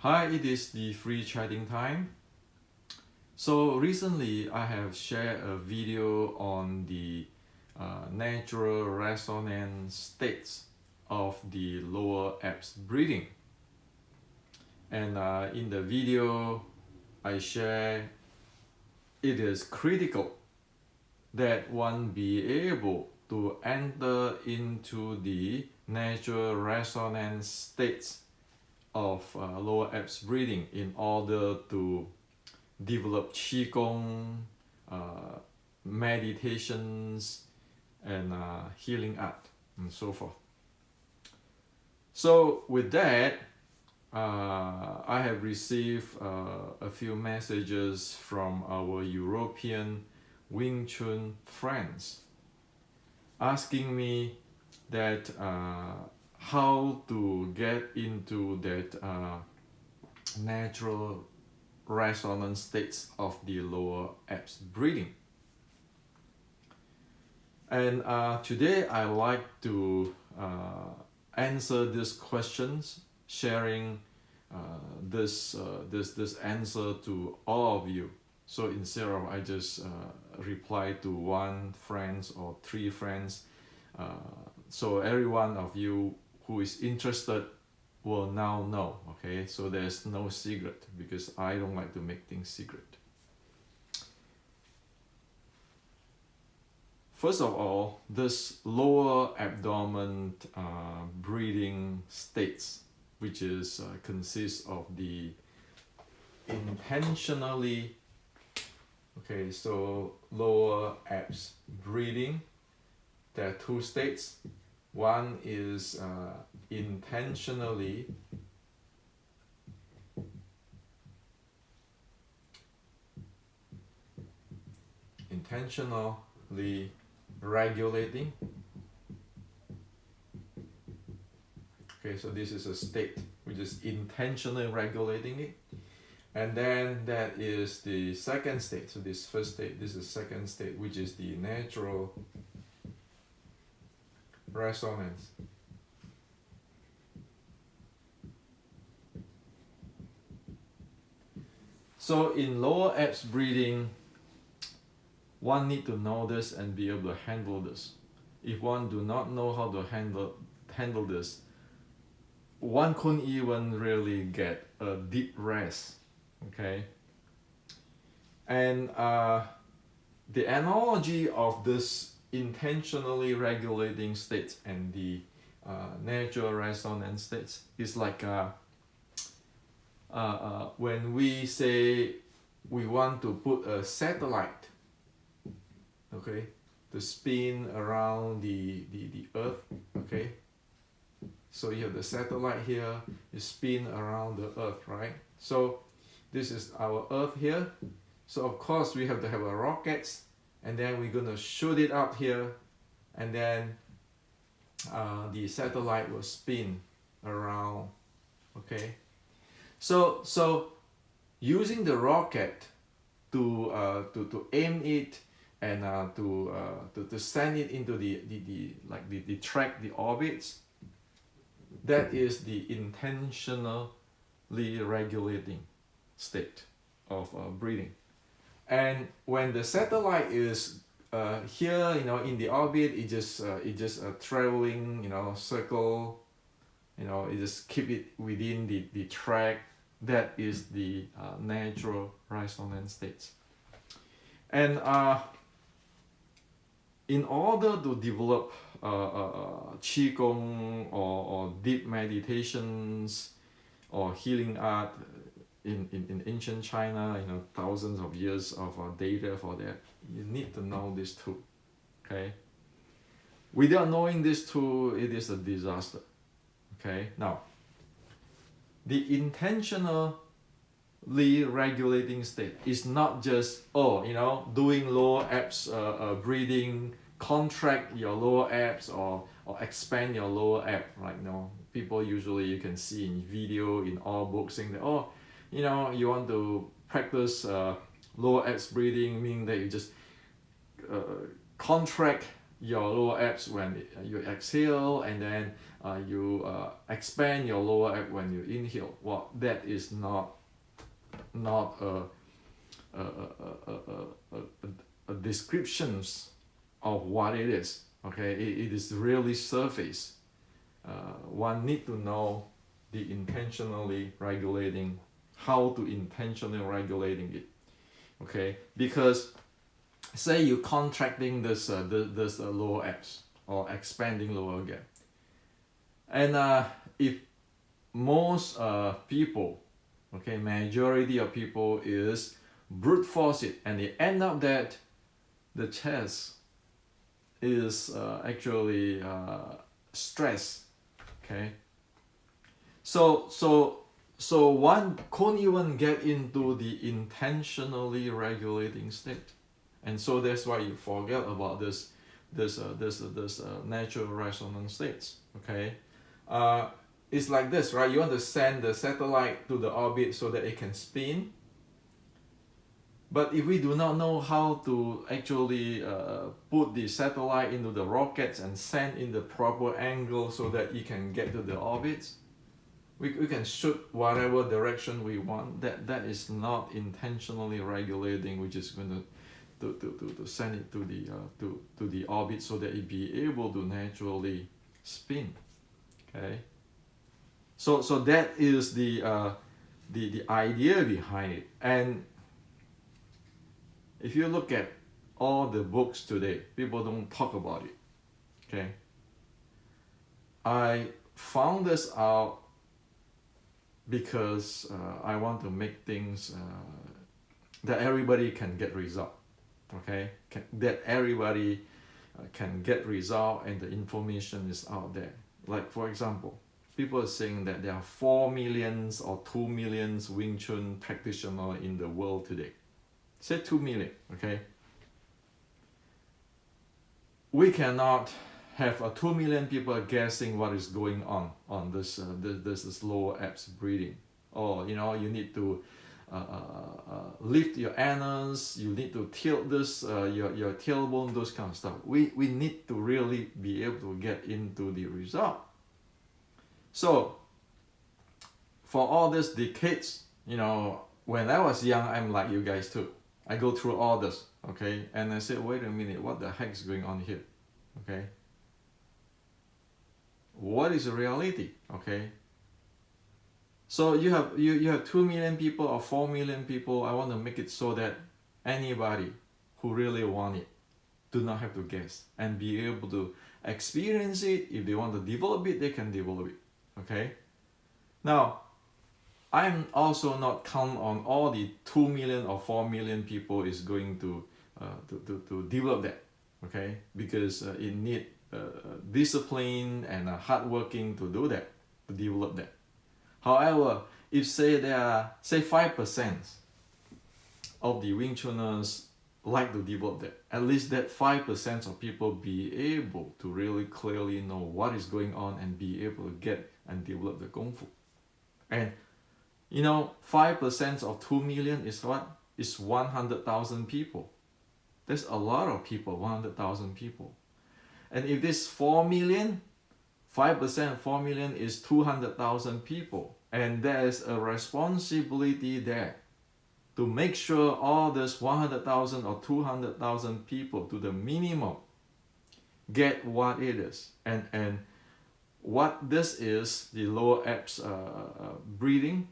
Hi, it is the free chatting time. So recently I have shared a video on the natural resonance states of the lower abs breathing. And in the video I share it is critical that one be able to enter into the natural resonance states of lower abs breathing in order to develop Qigong, meditations, and healing art, and so forth. So with that, I have received a few messages from our European Wing Chun friends asking me that how to get into that natural resonance states of the lower abs breathing. And today I like to answer these questions, sharing this answer to all of you. So instead of I just reply to one friend or three friends, so every one of you who is interested will now know. Okay, so there's no secret because I don't like to make things secret. First of all, this lower abdomen breathing states, which is consists of the intentionally, okay, so lower abs breathing. There are two states. One is intentionally regulating. Okay, so this is a state which is intentionally regulating it. And then that is the second state. So this first state, this is second state, which is the natural resonance. So in lower abs breathing, one need to know this and be able to handle this. If one do not know how to handle this, one couldn't even really get a deep rest. Okay. And the analogy of this intentionally regulating states and the natural resonance states is like when we say we want to put a satellite, okay, to spin around the earth, okay, so you have the satellite here, you spin around the earth, right? So this is our earth here, so of course we have to have a rocket, and then we're gonna shoot it up here, and then the satellite will spin around, okay. So using the rocket to aim it and to send it into the track, the orbits, that is the intentionally regulating state of breathing. And when the satellite is here, in the orbit, it just traveling, circle, it just keep it within the track. That is the natural resonance states. And in order to develop Qigong or deep meditations or healing art in ancient China, thousands of years of data for that, you need to know this too. Okay. Without knowing this too, it is a disaster. Okay. Now, the intentionally regulating state is not just doing lower abs breathing, contract your lower abs or expand your lower ab, right? People usually, you can see in video, in all books, saying that you want to practice lower abs breathing, meaning that you just contract your lower abs when you exhale, and then you expand your lower abs when you inhale. Well, that is not a descriptions of what it is. Okay, it is really surface. One need to know the intentionally regulating, how to intentionally regulating it. Okay, because say you contracting this lower abs or expanding lower gap, and if most people, okay, majority of people is brute force it, and it end up that the chest is actually stress. Okay, so one can't even get into the intentionally regulating state, and so that's why you forget about this natural resonance states. Okay, it's like this, right? You want to send the satellite to the orbit so that it can spin. But if we do not know how to actually put the satellite into the rockets and send in the proper angle so that it can get to the orbits, we can shoot whatever direction we want. That is not intentionally regulating, which is going to send it to the orbit so that it be able to naturally spin. Okay. So that is the idea behind it. And if you look at all the books today, people don't talk about it. Okay. I found this out because I want to make things that everybody can get result. Okay, that everybody can get result, and the information is out there. Like for example, people are saying that there are 4 million or 2 million Wing Chun practitioners in the world today. Say 2 million, okay? We cannot have 2 million people guessing what is going on this lower abs breathing. Or you need to lift your anus, you need to tilt this your tailbone, those kind of stuff. We need to really be able to get into the result. So for all these decades, when I was young, I'm like you guys too. I go through all this, okay? And I said, wait a minute, what the heck is going on here? Okay? What is the reality? Okay? So you have 2 million people or 4 million people. I want to make it so that anybody who really want it do not have to guess and be able to experience it. If they want to develop it, they can develop it. Okay? Now, I'm also not count on all the 2 million or 4 million people is going to develop that, okay? Because it need discipline and hard working to do that, to develop that. However, if say there are 5% of the Wing Chuners like to develop that, at least that 5% of people be able to really clearly know what is going on and be able to get and develop the Kung Fu. And 5% of 2 million is what? Is 100,000 people. That's a lot of people, 100,000 people. And if this 4 million, 5% of 4 million is 200,000 people. And there's a responsibility there to make sure all this 100,000 or 200,000 people to the minimum get what it is. And what this is, the lower abs breathing,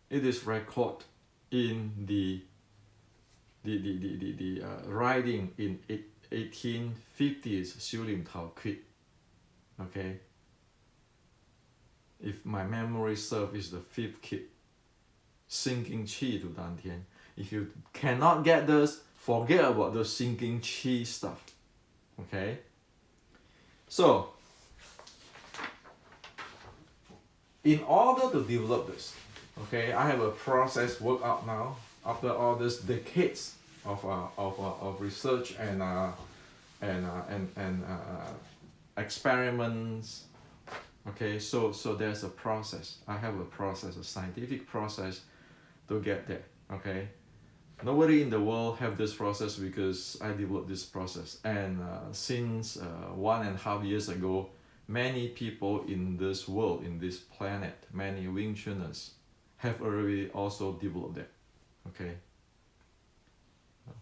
it is recorded in the writing in 1850s Xiu Tao Quid. Okay, if my memory serves, is the 5th kid, sinking qi to dantian. If you cannot get this, forget about the sinking qi stuff. Okay, so in order to develop this, okay, I have a process worked out now after all these decades of research and experiments. Okay, so there's a process. I have a process, a scientific process to get there. Okay, Nobody in the world have this process because I developed this process. And since 1.5 years ago, many people in this world, in this planet, many Wing Chuners have already also developed that. Okay.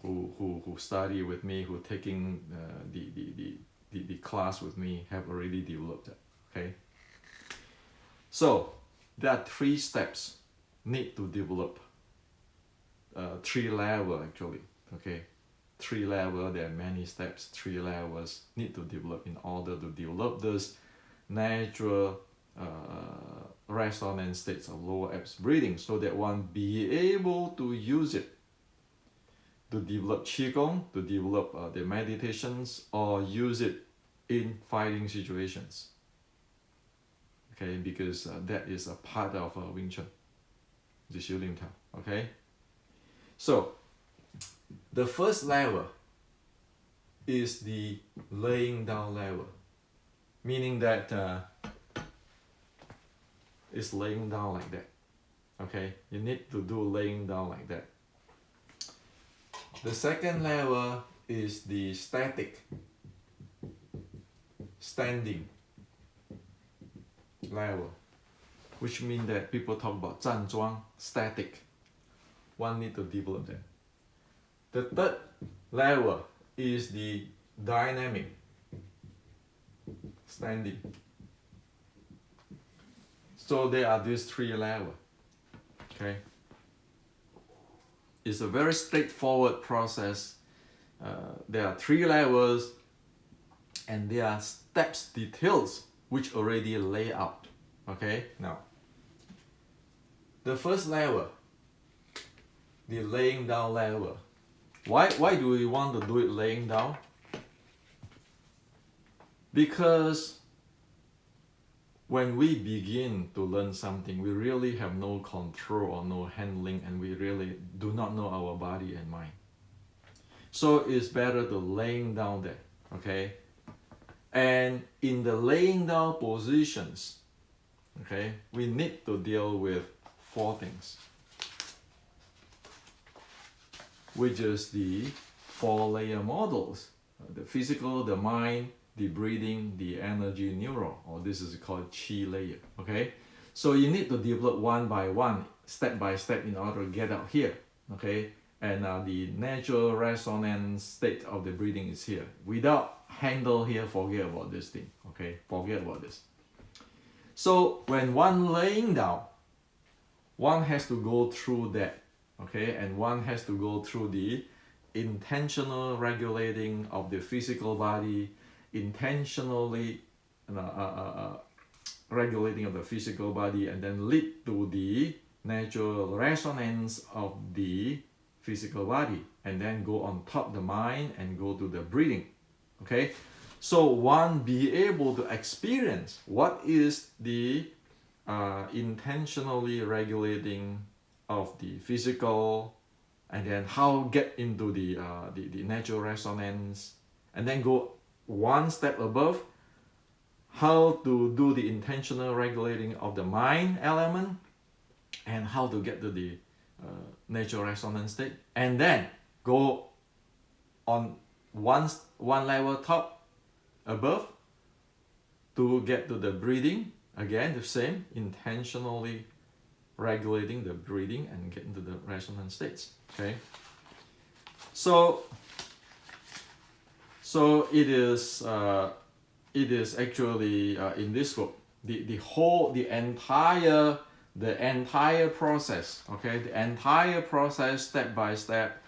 Who study with me, who taking the class with me, have already developed it. Okay. So there are 3 steps need to develop. 3 levels actually. Okay. 3 levels, there are many steps. 3 levels need to develop in order to develop this natural resonant states of lower abs breathing, so that one be able to use it to develop Qigong, to develop the meditations, or use it in fighting situations. Okay, because that is a part of Wing Chun, the Xiu Tao. Okay, so the first level is the laying down level, meaning that it's laying down like that. Okay, you need to do laying down like that. The second level is the static, standing level, which means that people talk about 站桩, static. One need to develop that. The third level is the dynamic, standing. So there are these 3 levels. Okay. It's a very straightforward process. There are 3 levels, and there are steps, details, which already lay out. Okay, now the first level, the laying down level. Why do we want to do it laying down? Because when we begin to learn something, we really have no control or no handling, and we really do not know our body and mind. So it's better to laying down there, okay? And in the laying down positions, okay, we need to deal with 4 things, which is the 4-layer models: the physical, the mind, the breathing, the energy neural, or this is called Qi layer. Okay, so you need to develop one by one, step by step, in order to get out here. Okay, and the natural resonance state of the breathing is here. Without handle here, forget about this thing. Okay, forget about this. So when one laying down, one has to go through that. Okay, and one has to go through the intentional regulating of the physical body, intentionally regulating of the physical body, and then lead to the natural resonance of the physical body, and then go on top the mind and go to the breathing. Okay, so one be able to experience what is the intentionally regulating of the physical, and then how get into the natural resonance, and then go one step above, how to do the intentional regulating of the mind element, and how to get to the natural resonance state, and then go on one level top above to get to the breathing. Again, the same, intentionally regulating the breathing and get into the resonance states. Okay, so it is actually in this book, the entire process. Okay, the entire process, step by step,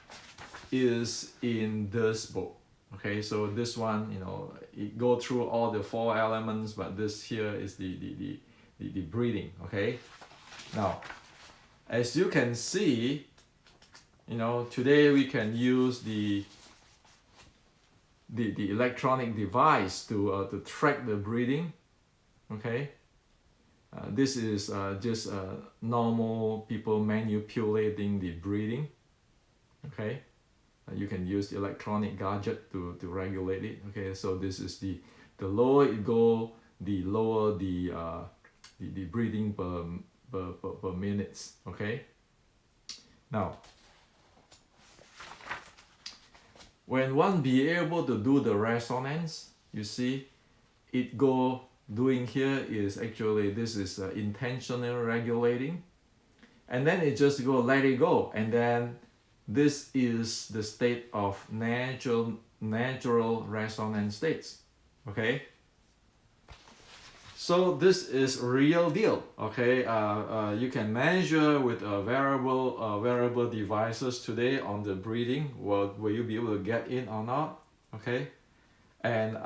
is in this book. Okay, so this one, it go through all the 4 elements, but this here is the breathing. Okay, now as you can see, today we can use the electronic device to track the breathing. Okay, this is just normal people manipulating the breathing. Okay, you can use the electronic gadget to regulate it. Okay, so this is the lower it go, the lower the breathing per minutes. Okay, now when one be able to do the resonance, you see, it go doing here is actually, this is intentional regulating, and then it just go let it go, and then this is the state of natural resonance states. Okay, so this is real deal. Okay, you can measure with variable devices today on the breathing. Will you be able to get in or not? Okay, and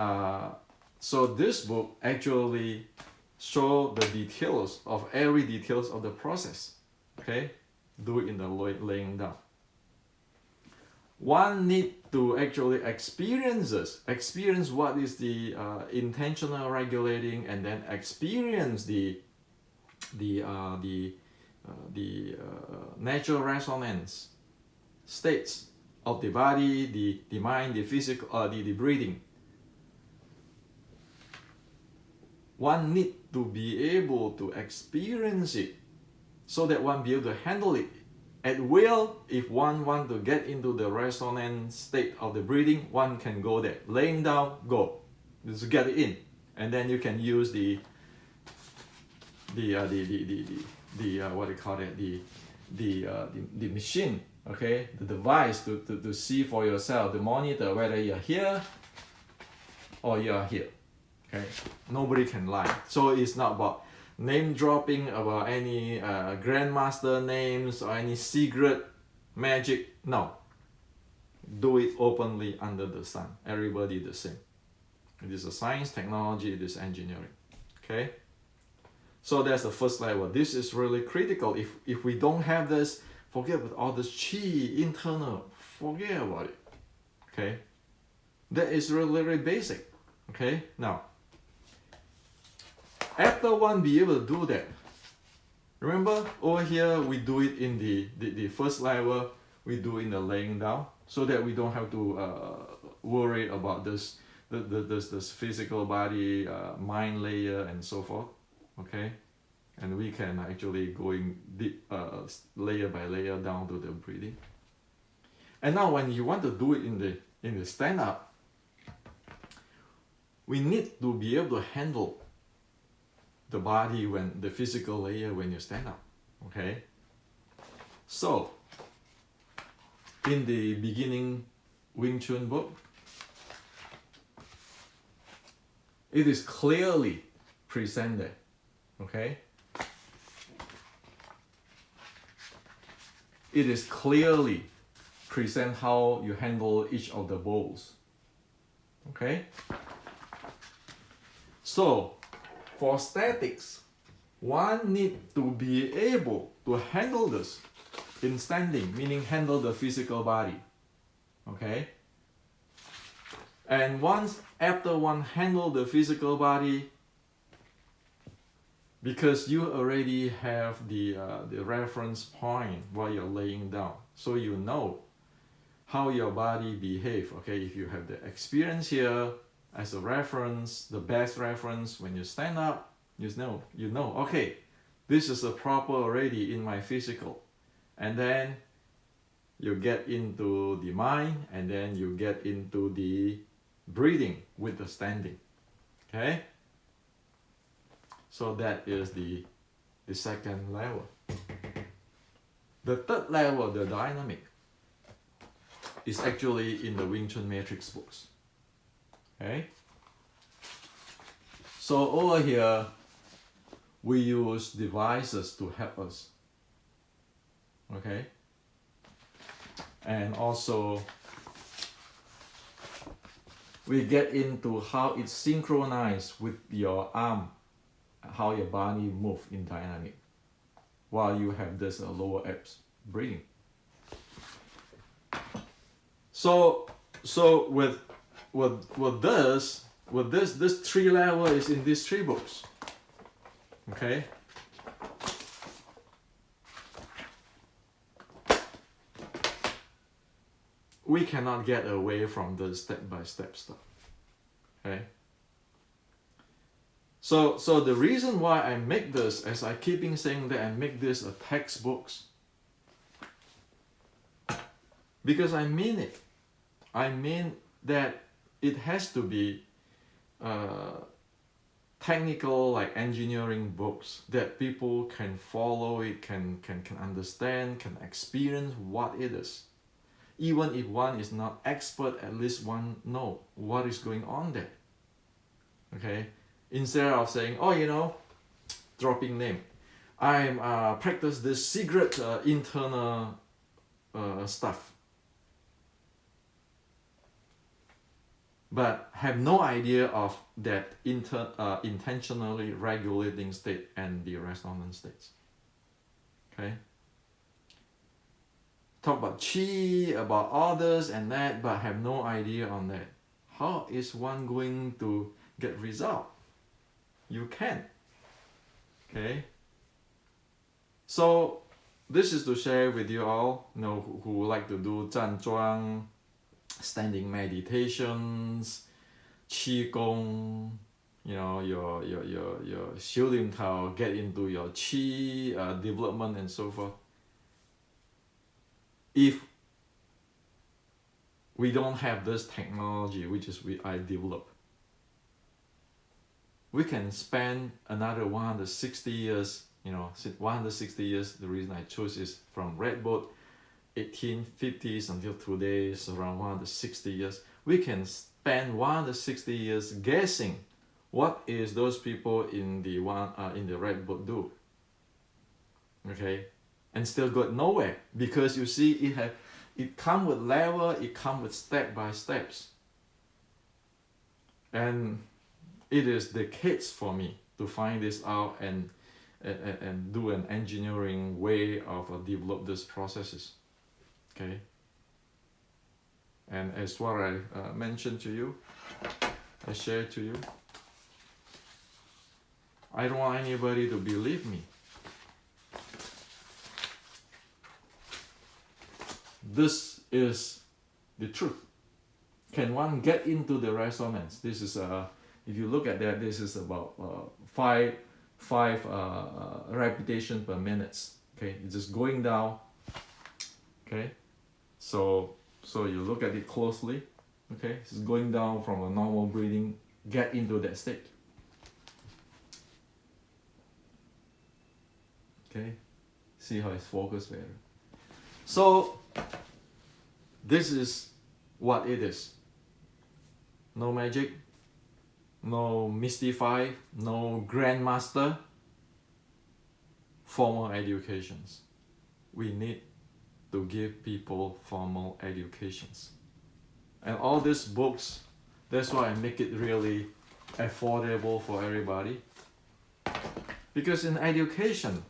so this book actually show the details of every details of the process. Okay, do it in the laying down. One need to actually experience what is the intentional regulating, and then experience the natural resonance states of the body, the mind, the physical, the breathing. One need to be able to experience it so that one be able to handle it at will. If one want to get into the resonance state of the breathing, one can go there. Laying down, go. Just get it in, and then you can use the what do you call it? The machine. Okay, the device to see for yourself, the monitor, whether you're here or you're here. Okay, nobody can lie. So it's not about name dropping about any grandmaster names or any secret magic. No, do it openly under the sun. Everybody the same. It is a science, technology, it is engineering. Okay, so that's the first level. This is really critical. If we don't have this, forget about all this chi internal, forget about it. Okay, that is really, really basic. Okay, now after one be able to do that, remember over here we do it in the first level, we do in the laying down, so that we don't have to worry about this physical body, mind layer and so forth. Okay, and we can actually going deep, layer by layer down to the breathing. And now when you want to do it in the stand up, we need to be able to handle the body, when the physical layer when you stand up. Okay, so in the beginning Wing Chun book, it is clearly presented. Okay, it is clearly present how you handle each of the bowls. Okay, so for statics, one need to be able to handle this in standing, meaning handle the physical body. Okay, and once after one handle the physical body, because you already have the reference point while you're laying down, so you know how your body behave. Okay, if you have the experience here as a reference, the best reference, when you stand up, you know, okay, this is a proper already in my physical. And then you get into the mind, and then you get into the breathing with the standing. Okay, so that is the second level. The third level, the dynamic, is actually in the Wing Chun Matrix books. Okay, so over here we use devices to help us. Okay, and also we get into how it's synchronized with your arm, how your body move in dynamic while you have this lower abs breathing. So with this three level is in these three books. Okay, we cannot get away from the step-by-step stuff. Okay, so the reason why I make this, as I keeping saying that I make this a textbooks, because I mean it. I mean that it has to be technical, like engineering books that people can follow it, can understand, can experience what it is. Even if one is not expert, at least one know what is going on there. Okay, instead of saying, oh, you know, dropping name, I'm practice this secret internal stuff, but have no idea of that intentionally regulating state and the resonant states. Okay, talk about chi, about others and that, but have no idea on that. How is one going to get result? You can. Okay, so this is to share with you all, you know, who like to do 站桩, standing meditations, Qigong, you know, your 修炼头, get into your Qi development and so forth. If we don't have this technology, which is I develop, we can spend another 160 years, you know, 160 years. The reason I chose is from Red Boat, 1850s until today is around 160 years. We can spend 160 years guessing what is those people in the Red Boat do. Okay, and still got nowhere, because you see it come with level, it come with step by steps, and it is decades for me to find this out and do an engineering way of develop these processes. Okay, and as what I mentioned to you, I shared to you, I don't want anybody to believe me. This is the truth. Can one get into the resonance? This is if you look at that, this is about five repetition per minute. Okay, it's just going down. Okay, so you look at it closely. Okay, it's going down from a normal breathing. Get into that state. Okay, see how it's focused better. So this is what it is. No magic, no mystify, no grandmaster, formal educations. We need to give people formal educations. And all these books, that's why I make it really affordable for everybody. Because in education,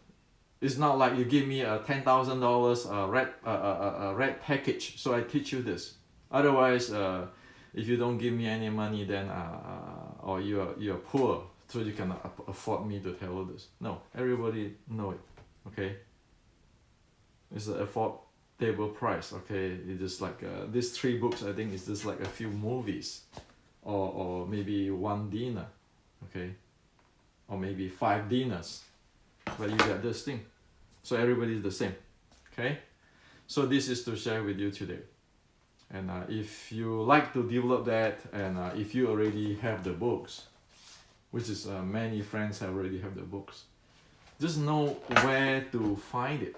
it's not like you give me a $10,000 red package, so I teach you this. Otherwise, if you don't give me any money, then or you're poor, so you cannot afford me to tell you this. No, everybody know it. Okay, it's an affordable price. Okay, it's just like these 3 books. I think it's just like a few movies, or maybe 1 dinner. Okay, or maybe 5 dinners. But you get this thing, so everybody is the same. Okay, so this is to share with you today. And if you like to develop that, and if you already have the books, which is many friends have already have the books, just know where to find it.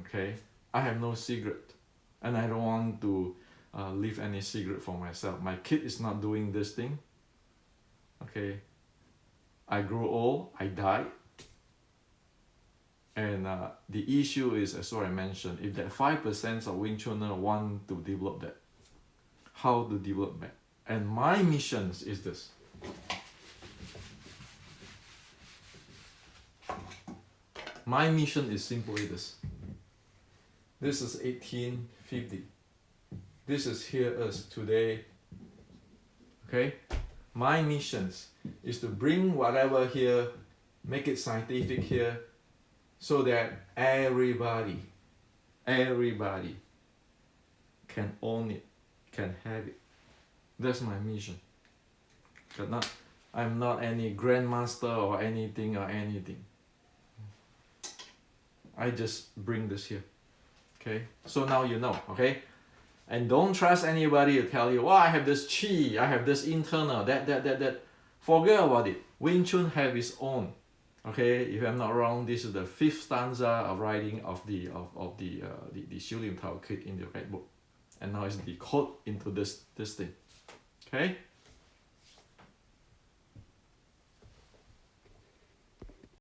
Okay, I have no secret, and I don't want to leave any secret for myself. My kid is not doing this thing. Okay, I grew old, I died. And the issue is, as I mentioned, if that 5% of Wing Chuner want to develop that, how to develop that. And my mission is this. My mission is simply this. This is 1850. This is here us today. Okay? My mission is to bring whatever here, make it scientific here, so that everybody can own it, can have it. That's my mission. I'm not any grandmaster or anything. I just bring this here. Okay, so now you know. Okay, And don't trust anybody to tell you, well, I have this chi, I have this internal, that. Forget about it. Wing Chun have its own. Okay, if I'm not wrong, this is the 5th stanza of writing of the Xiu Lim Tao Kit in the Red Book. And now it's decoded into this thing. Okay?